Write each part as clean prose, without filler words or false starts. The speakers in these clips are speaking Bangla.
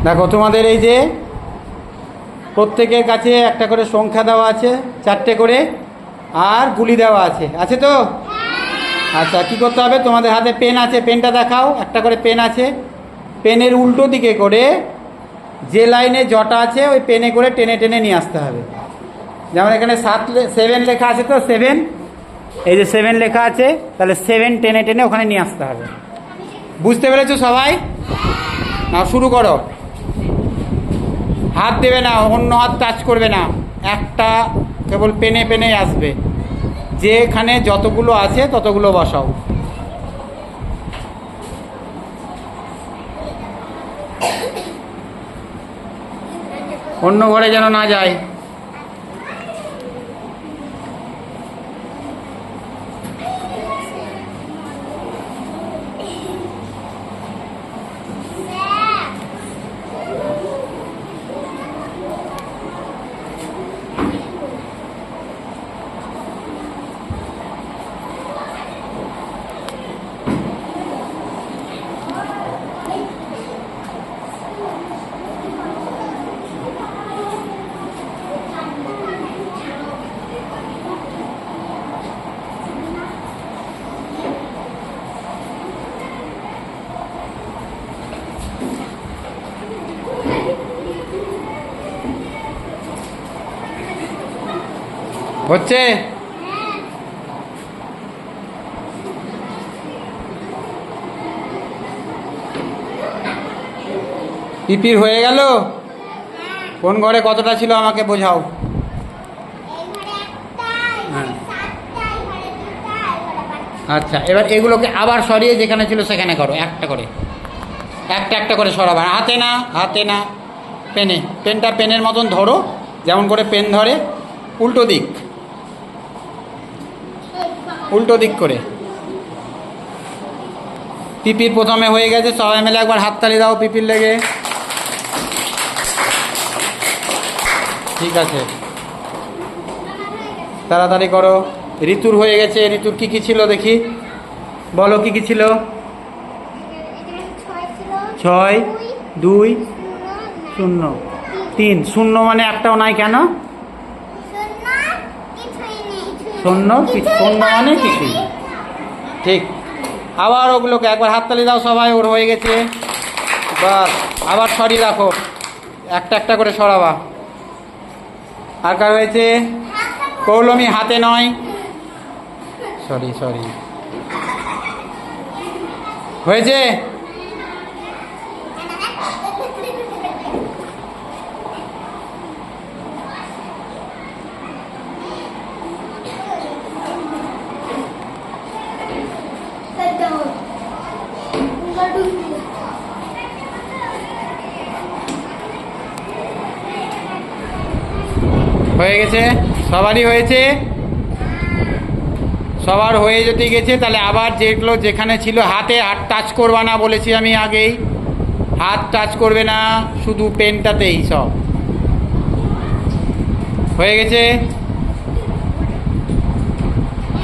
দেখো তোমাদের এই যে প্রত্যেকের কাছে একটা করে সংখ্যা দেওয়া আছে, 4টে করে, আর গুলি দেওয়া আছে, আছে তো? আচ্ছা, কি করতে হবে? তোমাদের হাতে পেন আছে, পেনটা দেখাও। একটা করে পেন আছে, পেনের উল্টো দিকে করে যে লাইনে জটা আছে ওই পেনে করে টেনে টেনে নিয়ে আসতে হবে। যেমন এখানে 7 লেখা আছে, তো 7, এই যে 7 লেখা আছে, তাহলে 7 টেনে টেনে ওখানে নিয়ে আসতে হবে। বুঝতে পেরেছো সবাই? না, শুরু করো। হাত দেবে না, অন্য হাত টাচ করবে না, একটা কেবল পেনে পেনে আসবে। যেখানে যতগুলো আছে ততগুলো বসাও। অন্য ঘরে যেন না যায়। হচ্ছে? পিপির হয়ে গেল? কোন ঘরে কতটা ছিল আমাকে বোঝাও। হ্যাঁ, আচ্ছা, এবার এগুলোকে আবার সরিয়ে যেখানে ছিল সেখানে করো, একটা করে, একটা একটা করে সরাবা। হাতে না, হাতে না, পেনে। পেনটা পেনের মতন ধরো, যেমন করে পেন ধরে, উল্টো দিক, উল্টো দিক করে। পিপির প্রথমে হয়ে গেছে, সবাই মিলে একবার হাততালি দাও পিপির লেগে। ঠিক আছে, তাড়াতাড়ি করো। ঋতুর হয়ে গেছে। ঋতুর কী কী ছিল দেখি, বলো কী কী ছিল? 6, 2, 0, 3। 0 মানে একটাও নাই কেন? শূন্য, শূন্য মানে কিছুই। ঠিক, আবার ওগুলোকে একবার হাততালি দাও সবাই, ওর হয়ে গেছে। বাস, আবার সরিয়ে রাখো, একটা একটা করে সরাবা। আর কার হয়েছে? কৌলমি, হাতে নয়, সরি সরি। হয়েছে? হয়ে গেছে? সবারই হয়েছে? সবার হয়ে যদি গেছে তাহলে আবার যেগুলো যেখানে ছিল, হাতে হাত টাচ করবা না বলেছি আমি আগেই, হাত টাচ করবে না, শুধু পেনটাতেই সব হয়ে গেছে।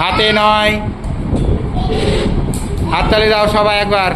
হাতে নয়, হাততালি দাও সবাই একবার।